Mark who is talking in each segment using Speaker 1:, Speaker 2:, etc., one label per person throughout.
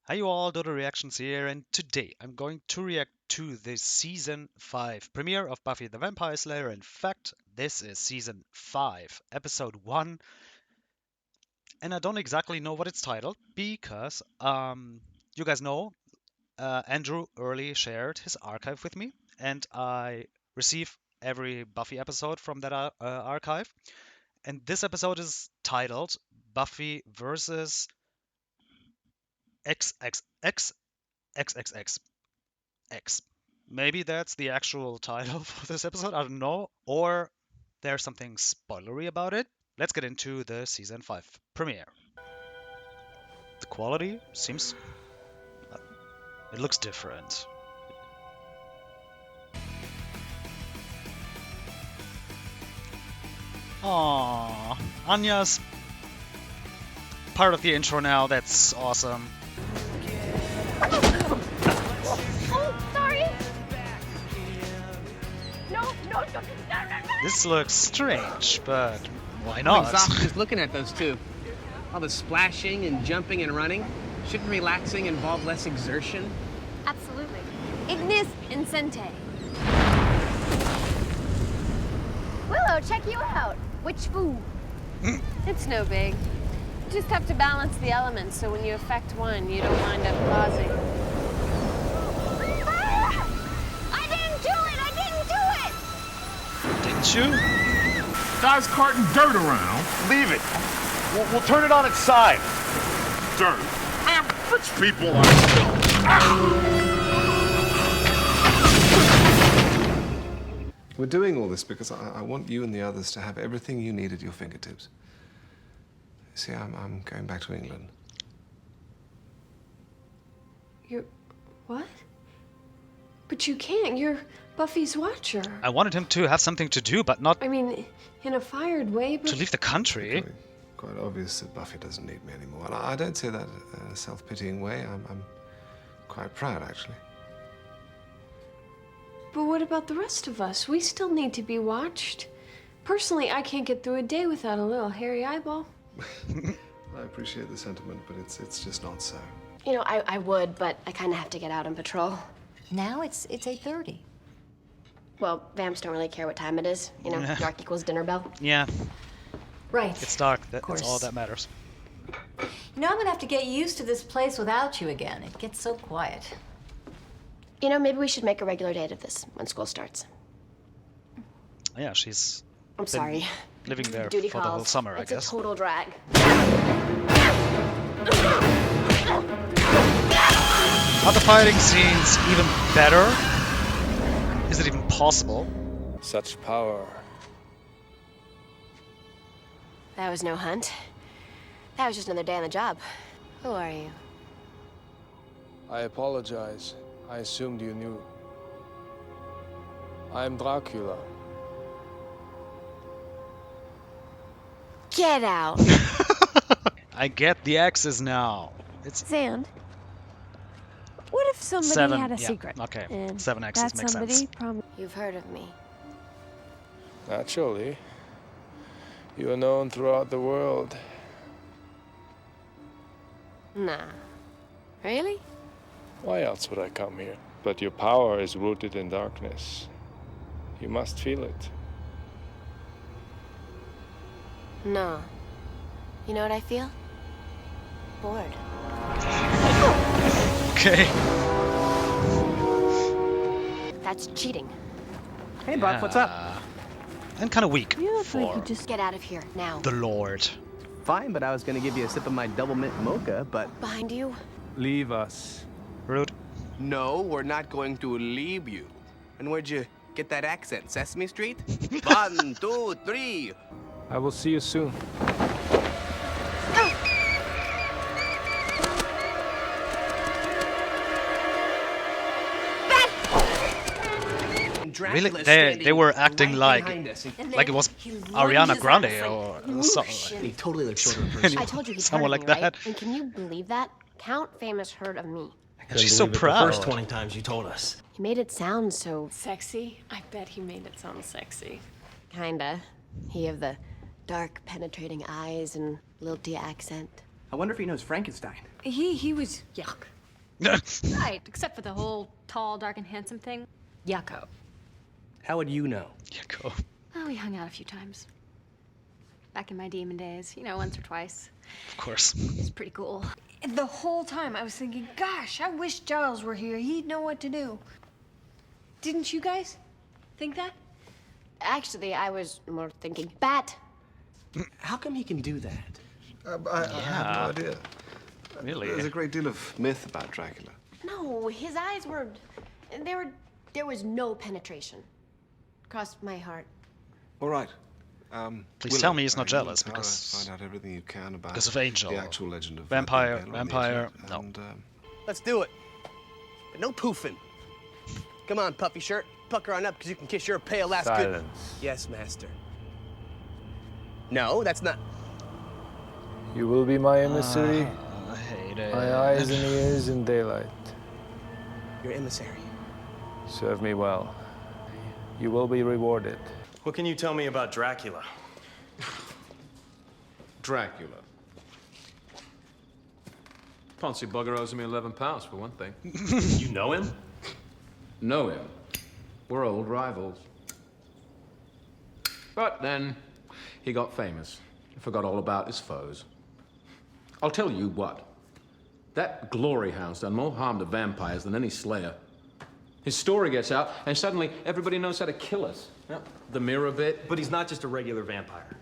Speaker 1: Hi you all, Dodo Reactions here, and today I'm going to react to the Season 5 premiere of Buffy the Vampire Slayer. In fact, this is Season 5, Episode 1, and I don't exactly know what it's titled because, you guys know, Andrew early shared his archive with me, and I receive every Buffy episode from that archive, and this episode is titled Buffy versus XXX XXX X. Maybe that's the actual title for this episode, I don't know. Or there's something spoilery about it. Let's get into the season 5 premiere. The quality seems. It looks different. Aww. Anya's part of the intro now, that's awesome.
Speaker 2: Oh, sorry. No.
Speaker 1: This looks strange, but why not?
Speaker 3: I'm exhausted just looking at those two. All the splashing and jumping and running. Shouldn't relaxing involve less exertion?
Speaker 2: Absolutely. Ignis Incente. Willow, check you out. Which foo? It's no big. You just have to balance the elements so when you affect one, you don't wind up causing. Ah! I didn't do it!
Speaker 1: Didn't you?
Speaker 4: Guy's carting dirt around.
Speaker 5: Leave it. We'll turn it on its side.
Speaker 4: Dirt. Man, rich people are still.
Speaker 6: We're doing all this because I want you and the others to have everything you need at your fingertips. See, I'm going back to England.
Speaker 7: You're... what? But you can't. You're Buffy's watcher.
Speaker 1: I wanted him to have something to do, but not
Speaker 7: I mean, in a fired way, but...
Speaker 1: to leave the country.
Speaker 6: Quite obvious that Buffy doesn't need me anymore. And I don't say that in a self-pitying way. I'm quite proud, actually.
Speaker 7: But what about the rest of us? We still need to be watched. Personally, I can't get through a day without a little hairy eyeball.
Speaker 6: I appreciate the sentiment, but it's just not so.
Speaker 2: You know, I would, but I kind of have to get out on patrol.
Speaker 8: Now it's 8:30.
Speaker 2: Well, vamps don't really care what time it is. You know, dark equals dinner bell.
Speaker 1: Yeah,
Speaker 8: Right.
Speaker 1: it's dark. That's
Speaker 8: course.
Speaker 1: all that matters.
Speaker 8: You know, I'm gonna have to get used to this place without you again. It gets so quiet.
Speaker 2: You know, maybe we should make a regular date of this when school starts.
Speaker 1: Yeah, she's
Speaker 2: I'm sorry.
Speaker 1: living there
Speaker 2: Duty
Speaker 1: for the
Speaker 2: calls.
Speaker 1: whole summer, I
Speaker 2: It's
Speaker 1: guess.
Speaker 2: a total drag.
Speaker 1: Are the fighting scenes even better? Is it even possible?
Speaker 9: Such power.
Speaker 2: That was no hunt. That was just another day on the job. Who are you?
Speaker 9: I apologize. I assumed you knew. I'm Dracula.
Speaker 2: Get out.
Speaker 1: I get the X's now. It's
Speaker 7: Sand. What if somebody
Speaker 1: 7.
Speaker 7: had a
Speaker 1: Yeah,
Speaker 7: secret?
Speaker 1: okay.
Speaker 7: And
Speaker 1: 7 X's
Speaker 7: that
Speaker 1: makes
Speaker 7: somebody
Speaker 1: sense.
Speaker 2: You've heard of me.
Speaker 9: Naturally. You are known throughout the world.
Speaker 2: Nah. Really?
Speaker 9: Why else would I come here? But your power is rooted in darkness. You must feel it.
Speaker 2: No. You know what I feel? Bored.
Speaker 1: Okay.
Speaker 2: That's cheating.
Speaker 3: Hey, Buck, what's up?
Speaker 1: And kind of weak
Speaker 7: You look like
Speaker 1: for
Speaker 7: you just...
Speaker 2: Get out of here, now.
Speaker 1: the Lord.
Speaker 3: Fine, but I was gonna give you a sip of my double mint mocha, but...
Speaker 2: Behind you?
Speaker 9: Leave us.
Speaker 1: Rude.
Speaker 3: No, we're not going to leave you. And where'd you get that accent? Sesame Street? 1, 2, 3.
Speaker 9: I will see you soon.
Speaker 1: Really? They were acting like it was Ariana Grande or something.
Speaker 3: He totally looks shorter in person.
Speaker 2: I told you he's
Speaker 1: Someone
Speaker 2: heard
Speaker 1: like
Speaker 2: of me, right?
Speaker 1: that.
Speaker 2: And can you believe that? Count Famous heard of me.
Speaker 1: And she's so proud.
Speaker 10: The first 20 times you told us.
Speaker 2: He made it sound so...
Speaker 7: Sexy? I bet he made it sound sexy.
Speaker 2: Kinda. He have the dark, penetrating eyes and lilty accent.
Speaker 3: I wonder if he knows Frankenstein.
Speaker 7: He was... Yuck. Right, except for the whole tall, dark, and handsome thing. Yucko.
Speaker 3: How would you know?
Speaker 1: Yucko.
Speaker 7: Oh, we hung out a few times. Back in my demon days, once or twice.
Speaker 1: Of course.
Speaker 7: It's pretty cool. The whole time I was thinking, gosh, I wish Giles were here. He'd know what to do. Didn't you guys think that?
Speaker 2: Actually, I was more thinking bat.
Speaker 3: How come he can do that?
Speaker 6: I have no idea.
Speaker 1: Really?
Speaker 6: There's a great deal of myth about Dracula.
Speaker 2: No, his eyes were... There was no penetration. Crossed my heart.
Speaker 6: All right.
Speaker 1: Please
Speaker 6: Willow,
Speaker 1: tell me he's not
Speaker 6: you
Speaker 1: jealous,
Speaker 6: try to
Speaker 1: because...
Speaker 6: find out everything you can about
Speaker 1: because of Angel.
Speaker 6: the actual legend of
Speaker 1: Vampire,
Speaker 6: Dracula on the
Speaker 1: vampire,
Speaker 6: internet,
Speaker 1: no.
Speaker 6: and,
Speaker 3: Let's do it. But no poofing. Come on, puffy shirt. Pucker on up, because you can kiss your pale ass good...
Speaker 9: Silence.
Speaker 3: Yes, master. No, that's not...
Speaker 9: You will be my emissary,
Speaker 1: I hate it.
Speaker 9: my eyes and ears in daylight.
Speaker 3: Your emissary.
Speaker 9: Serve me well. You will be rewarded.
Speaker 10: What can you tell me about Dracula?
Speaker 11: Dracula. Poncy bugger owes me 11 pounds for one thing.
Speaker 10: You know him?
Speaker 11: Know him. We're old rivals. But then he got famous and forgot all about his foes. I'll tell you what. That glory hound's done more harm to vampires than any slayer. His story gets out, and suddenly everybody knows how to kill us. Yep. The mirror bit.
Speaker 10: But he's not just a regular vampire.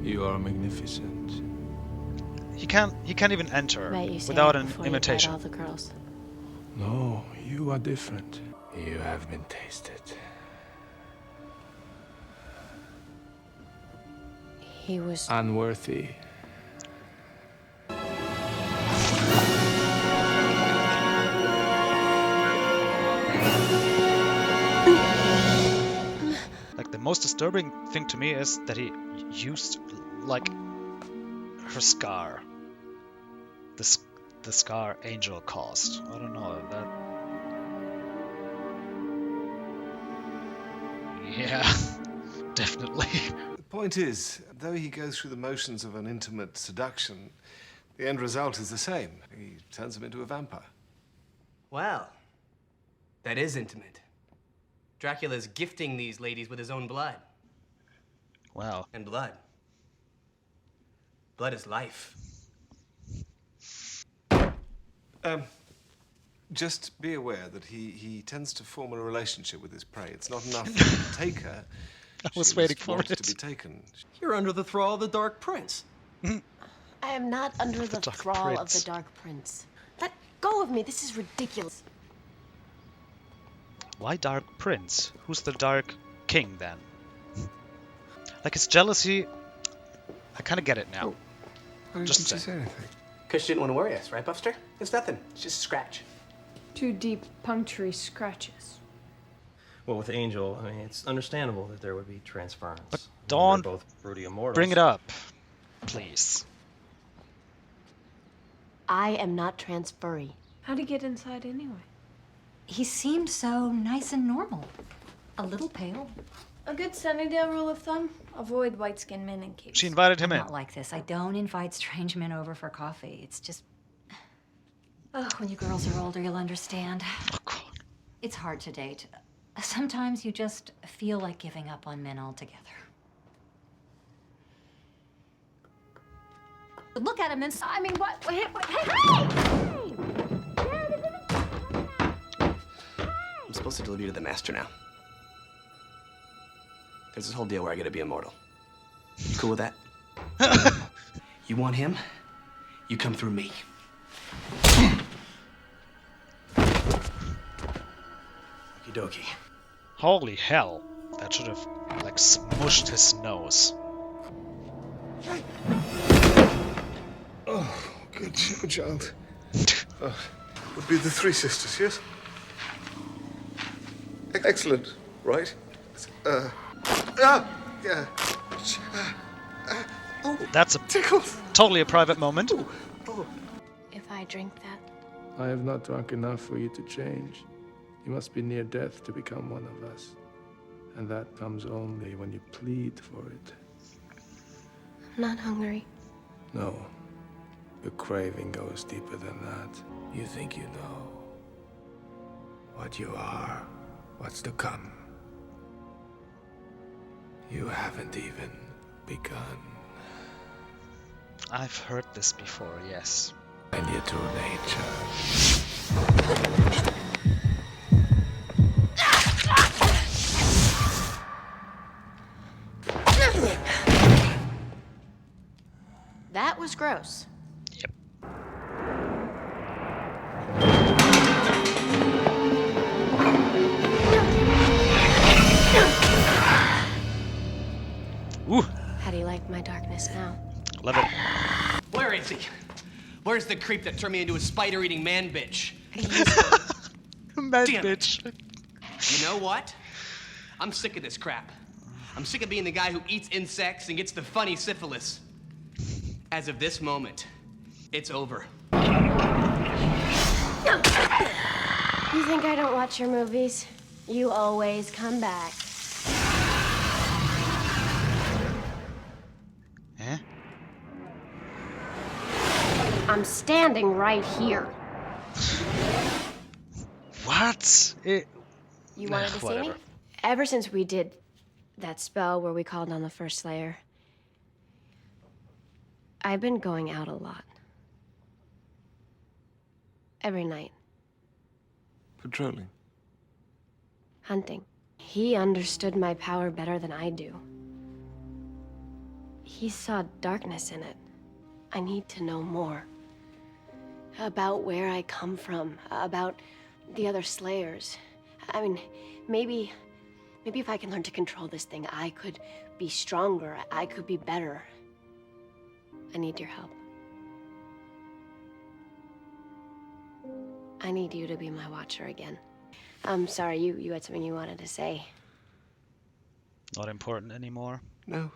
Speaker 9: You are magnificent.
Speaker 1: He can't even enter
Speaker 2: Right, you say
Speaker 1: without
Speaker 2: it
Speaker 1: an
Speaker 2: before you bite
Speaker 1: imitation.
Speaker 2: all the girls.
Speaker 9: No, you are different. You have been tasted.
Speaker 2: He was...
Speaker 9: Unworthy.
Speaker 1: Like, the most disturbing thing to me is that he used, like, her scar. The scar Angel caused. I don't know, that... Yeah, definitely.
Speaker 6: the point is, though he goes through the motions of an intimate seduction, the end result is the same. He turns him into a vampire.
Speaker 3: Wow. That is intimate. Dracula's gifting these ladies with his own blood.
Speaker 1: Wow.
Speaker 3: And blood. Blood is life.
Speaker 6: Just be aware that he tends to form a relationship with his prey. It's not enough to take her.
Speaker 1: I was
Speaker 6: She
Speaker 1: waiting
Speaker 6: must
Speaker 1: for
Speaker 6: want
Speaker 1: it.
Speaker 6: to be taken.
Speaker 10: You're under the thrall of the Dark Prince.
Speaker 2: I am not under the
Speaker 1: Dark
Speaker 2: thrall of
Speaker 1: Prince.
Speaker 2: the Dark Prince. Let go of me. This is ridiculous.
Speaker 1: Why Dark Prince? Who's the Dark King, then? Like, his jealousy... I kind of get it now.
Speaker 6: Why
Speaker 1: Just
Speaker 6: didn't you
Speaker 1: say.
Speaker 6: say anything?
Speaker 3: Because she didn't want to worry us, right, Buffster? It's nothing. It's just a scratch.
Speaker 7: 2 deep, punctury scratches.
Speaker 10: Well, with Angel, I mean, it's understandable that there would be transference.
Speaker 1: But
Speaker 10: I mean,
Speaker 1: Dawn,
Speaker 10: they're both broody immortals.
Speaker 1: Bring it up, please.
Speaker 2: I am not transferry.
Speaker 7: How'd he get inside anyway?
Speaker 8: He seemed so nice and normal. A little pale.
Speaker 7: A good Sunnydale rule of thumb: avoid white-skinned men in caves.
Speaker 1: She invited him
Speaker 8: I'm
Speaker 1: in.
Speaker 8: not like this. I don't invite strange men over for coffee. It's just... Oh, when you girls are older, you'll understand.
Speaker 1: Oh, God.
Speaker 8: It's hard to date. Sometimes you just feel like giving up on men altogether. Look at him and...
Speaker 7: I mean, what? Hey!
Speaker 3: I'm supposed to deliver you to the master now. There's this whole deal where I gotta be immortal. You cool with that? You want him? You come through me. Okie dokie.
Speaker 1: Holy hell. That should have, like, smushed his nose.
Speaker 6: Oh, good child. Would be the 3 sisters, yes? Excellent, right? Yeah.
Speaker 1: That's a
Speaker 6: Tickles.
Speaker 1: totally a private moment.
Speaker 2: If I drink that,
Speaker 9: I have not drunk enough for you to change. You must be near death to become one of us. And that comes only when you plead for it.
Speaker 2: I'm not hungry.
Speaker 9: No. The craving goes deeper than that. You think you know what you are, what's to come. You haven't even begun.
Speaker 1: I've heard this before, yes.
Speaker 9: And your true nature.
Speaker 2: That was gross.
Speaker 1: Yep. Ooh.
Speaker 2: How do you like my darkness now?
Speaker 1: Love it.
Speaker 3: Where is he? Where's the creep that turned me into a spider-eating man bitch?
Speaker 1: Man
Speaker 3: Damn it.
Speaker 1: bitch.
Speaker 3: You know what? I'm sick of this crap. I'm sick of being the guy who eats insects and gets the funny syphilis. As of this moment, it's over.
Speaker 2: You think I don't watch your movies? You always come back.
Speaker 1: Eh?
Speaker 2: I'm standing right here.
Speaker 1: What?
Speaker 2: You wanted to see me?
Speaker 1: Whatever.
Speaker 2: Ever since we did that spell where we called on the first Slayer, I've been going out a lot. Every night.
Speaker 6: Patrolling.
Speaker 2: Hunting. He understood my power better than I do. He saw darkness in it. I need to know more. About where I come from, about the other Slayers. I mean, maybe if I can learn to control this thing, I could be stronger, I could be better. I need your help. I need you to be my watcher again. I'm sorry, you had something you wanted to say.
Speaker 1: Not important anymore.
Speaker 6: No.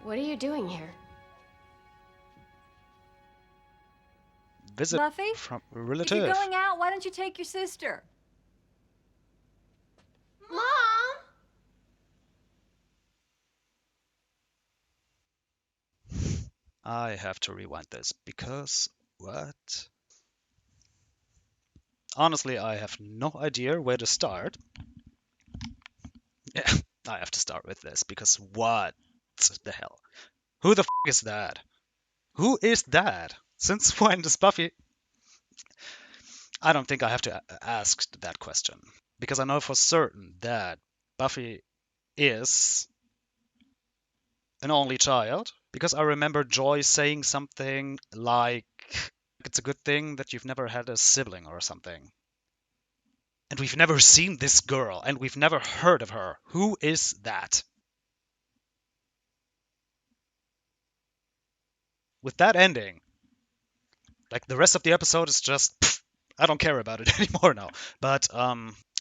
Speaker 2: What are you doing here?
Speaker 1: Visit
Speaker 12: Buffy?
Speaker 1: from a
Speaker 12: If
Speaker 1: relative.
Speaker 12: you're going out, why don't you take your sister?
Speaker 2: Mom!
Speaker 1: I have to rewind this because what? Honestly, I have no idea where to start. Yeah, I have to start with this because what the hell? Who the f is that? Who is that? Since when does Buffy? I don't think I have to ask that question because I know for certain that Buffy is an only child because I remember Joy saying something like it's a good thing that you've never had a sibling or something. And we've never seen this girl and we've never heard of her. Who is that? With that ending, like the rest of the episode is just pff, I don't care about it anymore now. But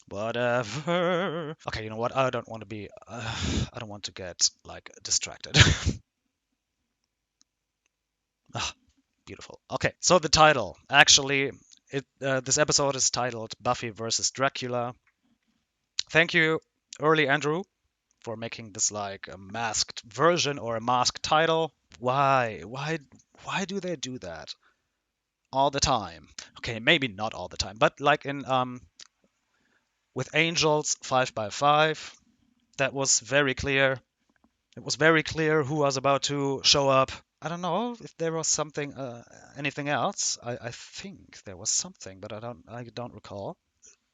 Speaker 1: whatever. Okay, you know what? I don't want to be I don't want to get like distracted. Ah, beautiful. Okay, so the title. Actually, this episode is titled Buffy versus Dracula. Thank you, early Andrew, for making this like a masked version or a masked title. Why do they do that all the time? Okay, maybe not all the time, but like in with Angels 5x5, that was very clear. It was very clear who was about to show up. I don't know if there was something, anything else. I think there was something, but I don't recall.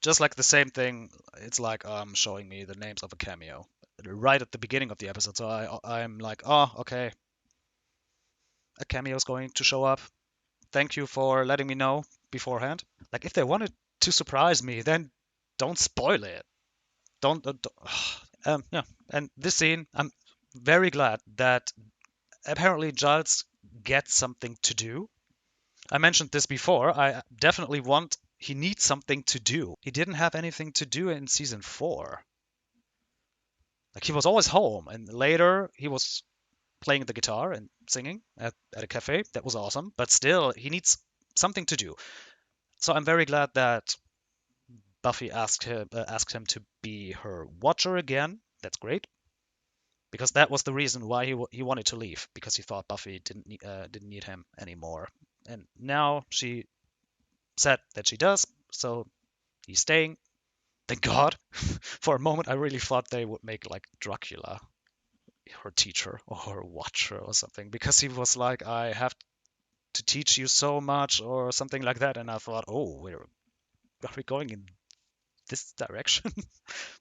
Speaker 1: Just like the same thing, it's like showing me the names of a cameo right at the beginning of the episode. So I'm like, oh, okay, a cameo is going to show up. Thank you for letting me know beforehand. Like if they wanted to surprise me, then don't spoil it. Don't yeah. And this scene, I'm very glad that apparently Giles gets something to do. I mentioned this before. I definitely want. He needs something to do. He didn't have anything to do in season 4. Like he was always home, and later he was playing the guitar and singing at a cafe. That was awesome. But still, he needs something to do. So I'm very glad that Buffy asked him to be her watcher again. That's great. because that was the reason why he wanted to leave, because he thought Buffy didn't need him anymore. And now she said that she does, so he's staying. Thank God. For a moment, I really thought they would make like Dracula her teacher or her watcher or something, because he was like, I have to teach you so much or something like that. And I thought, oh, are we going in this direction?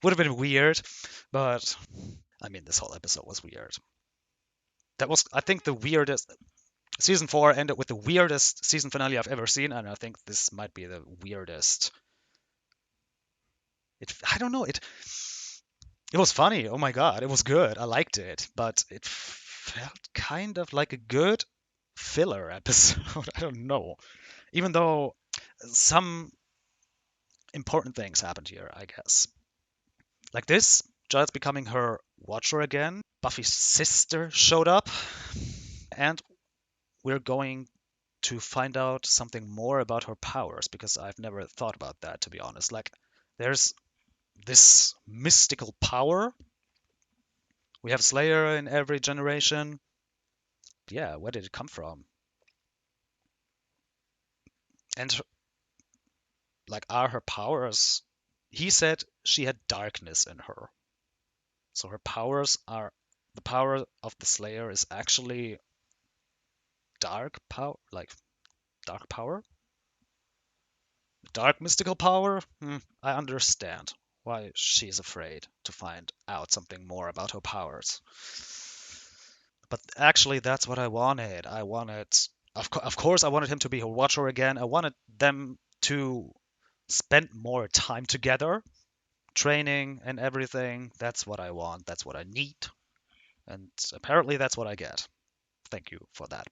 Speaker 1: Would have been weird, but I mean, this whole episode was weird. That was, I think, the weirdest. Season 4 ended with the weirdest season finale I've ever seen, and I think this might be the weirdest. I don't know. It was funny. Oh my God, it was good. I liked it, but it felt kind of like a good filler episode. I don't know. Even though some important things happened here, I guess. Like this, Giles becoming her watcher again. Buffy's sister showed up, and we're going to find out something more about her powers, because I've never thought about that, to be honest. Like, there's this mystical power. We have Slayer in every generation. Yeah, where did it come from? And like, are her powers? He said she had darkness in her. So her powers are, the power of the Slayer is actually dark power, like dark power, dark mystical power. I understand why she's afraid to find out something more about her powers. But actually, that's what I wanted. Of course, I wanted him to be her watcher again. I wanted them to spend more time together, training and everything. That's what I want. That's what I need. And apparently, that's what I get. Thank you for that.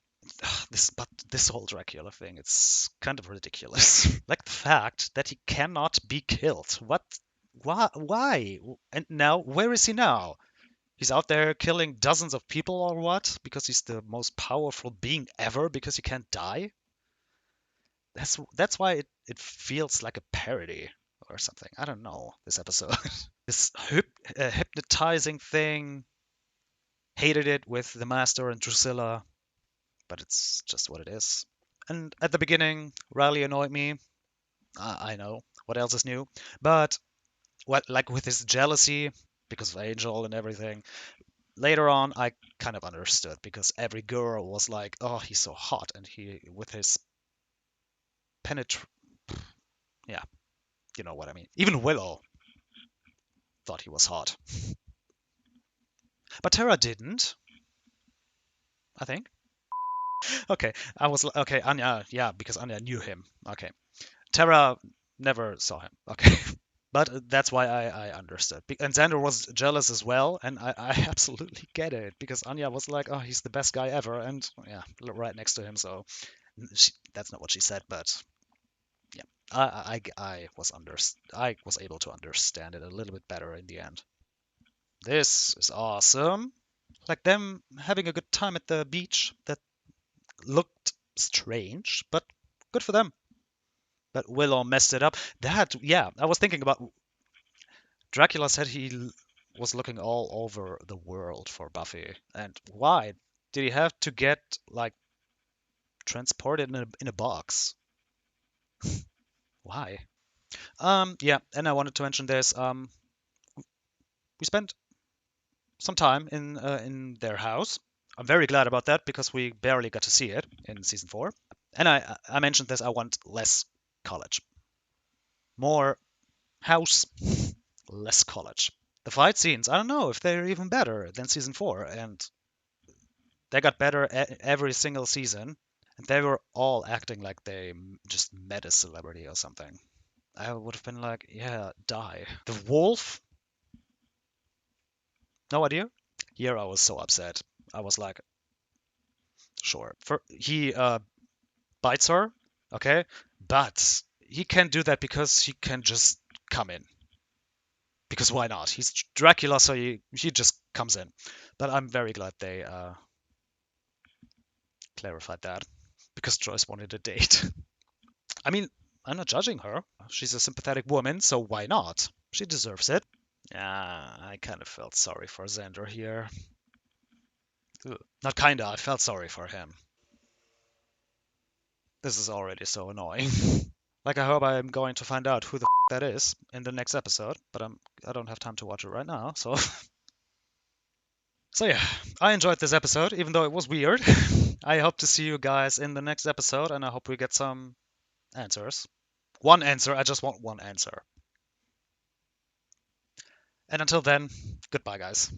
Speaker 1: This whole Dracula thing, it's kind of ridiculous. Like the fact that he cannot be killed. What? Why? And now, where is he now? He's out there killing dozens of people or what? Because he's the most powerful being ever, because he can't die? That's why it feels like a parody or something. I don't know, this episode. This hypnotizing thing. Hated it with the Master and Drusilla, but it's just what it is. And at the beginning, Riley annoyed me. I know. What else is new? But what, like with his jealousy because of Angel and everything, later on I kind of understood, because every girl was like, "Oh, he's so hot," and he with his yeah, you know what I mean. Even Willow thought he was hot, but Tara didn't. I think. Okay, okay. Anya, yeah, because Anya knew him. Okay, Tara never saw him. Okay. But that's why I understood. And Xander was jealous as well, and I absolutely get it, because Anya was like, "Oh, he's the best guy ever," and yeah, right next to him. So that's not what she said, but yeah, I was able to understand it a little bit better in the end. This is awesome. Like them having a good time at the beach. That looked strange, but good for them. But Willow messed it up. Yeah, I was thinking about. Dracula said he was looking all over the world for Buffy. And why? Did he have to get, like, transported in a box? Why? Yeah, and I wanted to mention this. We spent some time in their house. I'm very glad about that, because we barely got to see it in season 4. And I mentioned this. I want less college, more house, less college. The fight scenes, I don't know if they're even better than season 4, and they got better every single season, and they were all acting like they just met a celebrity or something. I would have been like, yeah, die. The wolf? No idea. Here I was so upset. I was like, sure. He bites her, okay, but he can't do that because he can just come in. Because why not? He's Dracula, so he just comes in. But I'm very glad they clarified that, because Joyce wanted a date. I mean, I'm not judging her. She's a sympathetic woman, so why not? She deserves it. Yeah, I kind of felt sorry for Xander here. Not kinda, I felt sorry for him. This is already so annoying. Like, I hope I'm going to find out who the that is in the next episode, but I don't have time to watch it right now, so... So yeah, I enjoyed this episode, even though it was weird. I hope to see you guys in the next episode, and I hope we get some answers. One answer, I just want one answer. And until then, goodbye, guys.